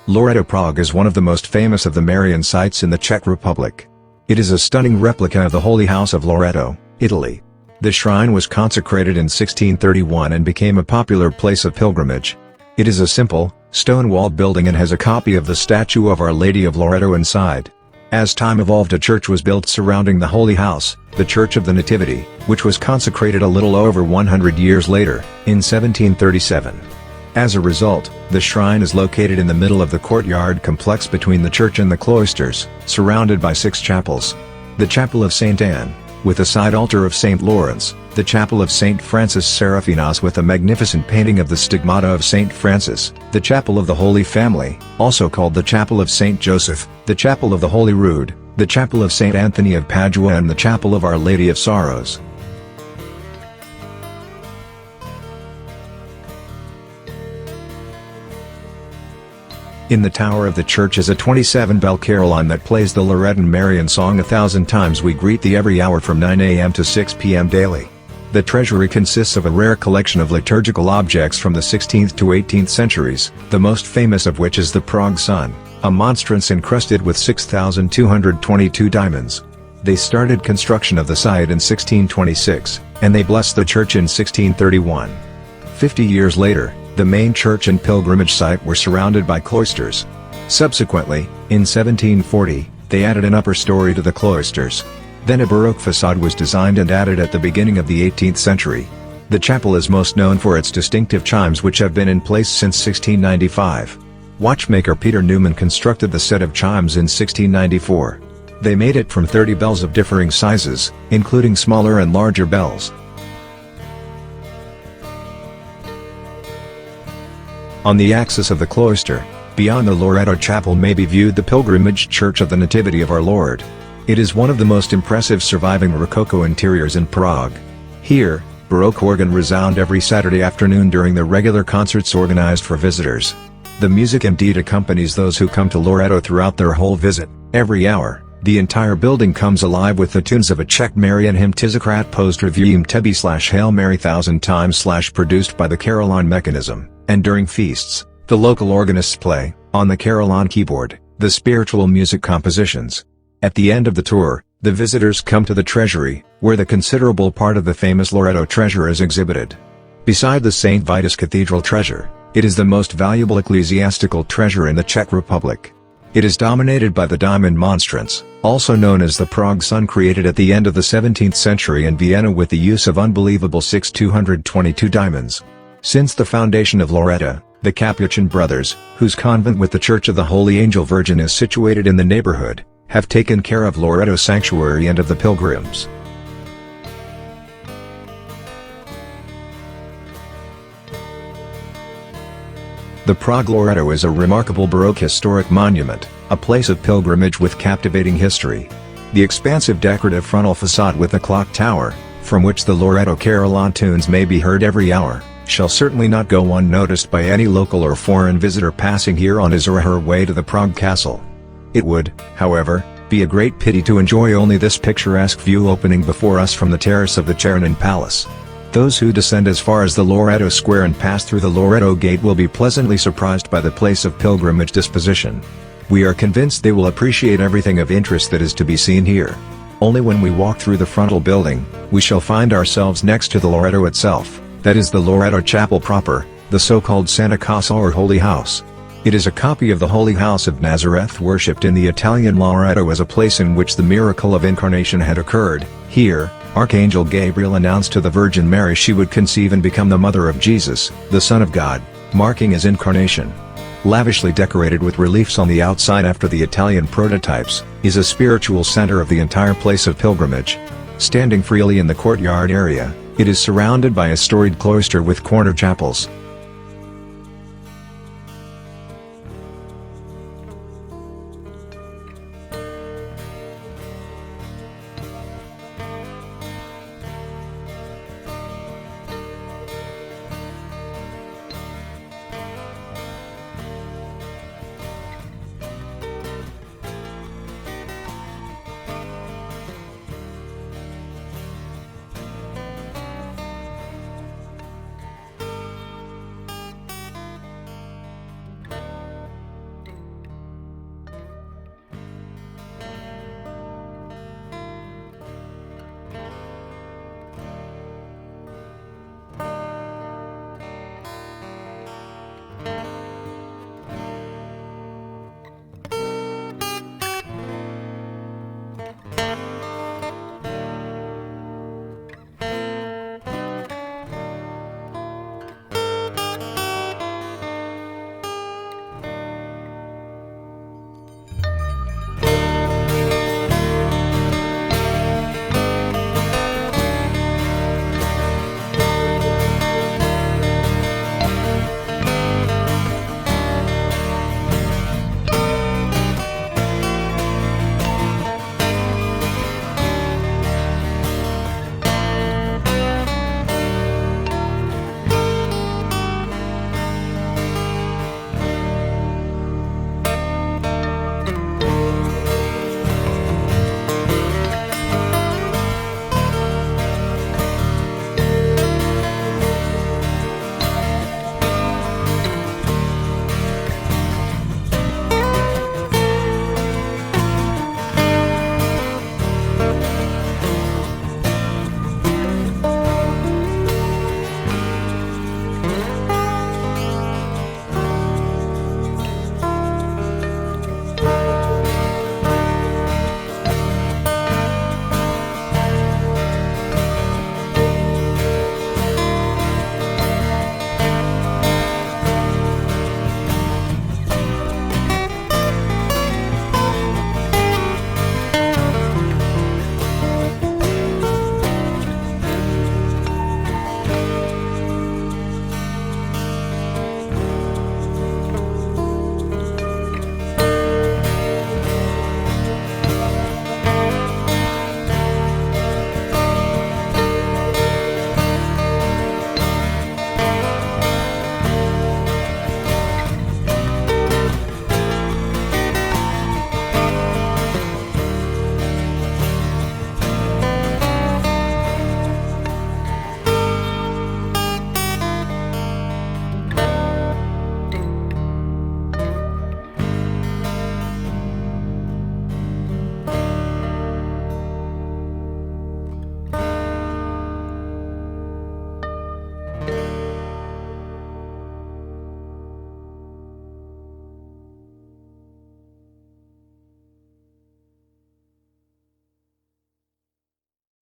Loreto, Prague is one of the most famous of the Marian sites in the Czech Republic. It is a stunning replica of the Holy House of Loreto, Italy. The shrine was consecrated in 1631 and became a popular place of pilgrimage. It is a simple, stone-walled building and has a copy of the statue of Our Lady of Loreto inside. As time evolved, a church was built surrounding the Holy House, the Church of the Nativity, which was consecrated a little over 100 years later, in 1737. As a result, the shrine is located in the middle of the courtyard complex between the church and the cloisters, surrounded by 6 chapels. The Chapel of St. Anne, with a side altar of St. Lawrence, the Chapel of St. Francis Seraphinos with a magnificent painting of the Stigmata of St. Francis, the Chapel of the Holy Family, also called the Chapel of St. Joseph, the Chapel of the Holy Rood, the Chapel of St. Anthony of Padua and the Chapel of Our Lady of Sorrows. In the tower of the church is a 27-bell carillon that plays the Loretan Marian song 1,000 times we greet thee every hour from 9 a.m. to 6 p.m. daily. The treasury consists of a rare collection of liturgical objects from the 16th to 18th centuries, the most famous of which is the Prague sun, a monstrance encrusted with 6,222 diamonds. They started construction of the site in 1626, and they blessed the church in 1631. 50 years later, the main church and pilgrimage site were surrounded by cloisters. Subsequently, in 1740, they added an upper story to the cloisters. Then a Baroque facade was designed and added at the beginning of the 18th century. The chapel is most known for its distinctive chimes which have been in place since 1695. Watchmaker Peter Newman constructed the set of chimes in 1694. They made it from 30 bells of differing sizes, including smaller and larger bells. On the axis of the cloister, beyond the Loreto Chapel may be viewed the pilgrimage church of the Nativity of Our Lord. It is one of the most impressive surviving Rococo interiors in Prague. Here, Baroque organ resound every Saturday afternoon during the regular concerts organized for visitors. The music indeed accompanies those who come to Loreto throughout their whole visit. Every hour, the entire building comes alive with the tunes of a Czech Marian hymn Tizikrat Pozdravím Tebe / Hail Mary 1,000 times / produced by the carillon mechanism. And during feasts, the local organists play, on the carillon keyboard, the spiritual music compositions. At the end of the tour, the visitors come to the treasury, where the considerable part of the famous Loreto treasure is exhibited. Beside the St. Vitus Cathedral treasure, it is the most valuable ecclesiastical treasure in the Czech Republic. It is dominated by the diamond monstrance, also known as the Prague sun, created at the end of the 17th century in Vienna with the use of unbelievable 6,222 diamonds. Since the foundation of Loreto, the Capuchin brothers, whose convent with the Church of the Holy Angel Virgin is situated in the neighborhood, have taken care of Loreto sanctuary and of the pilgrims. The Prague Loreto is a remarkable Baroque historic monument, a place of pilgrimage with captivating history. The expansive decorative frontal facade with the clock tower, from which the Loreto carillon tunes may be heard every hour, shall certainly not go unnoticed by any local or foreign visitor passing here on his or her way to the Prague castle. It would, however, be a great pity to enjoy only this picturesque view opening before us from the terrace of the Chernin Palace. Those who descend as far as the Loreto Square and pass through the Loreto Gate will be pleasantly surprised by the place of pilgrimage disposition. We are convinced they will appreciate everything of interest that is to be seen here. Only when we walk through the frontal building, we shall find ourselves next to the Loreto itself. That is the Loreto Chapel proper, the so-called Santa Casa or Holy House. It is a copy of the Holy House of Nazareth worshipped in the Italian Loreto as a place in which the miracle of incarnation had occurred. Here, Archangel Gabriel announced to the Virgin Mary she would conceive and become the mother of Jesus, the Son of God, marking his incarnation. Lavishly decorated with reliefs on the outside after the Italian prototypes, is a spiritual center of the entire place of pilgrimage. Standing freely in the courtyard area, it is surrounded by a storied cloister with corner chapels,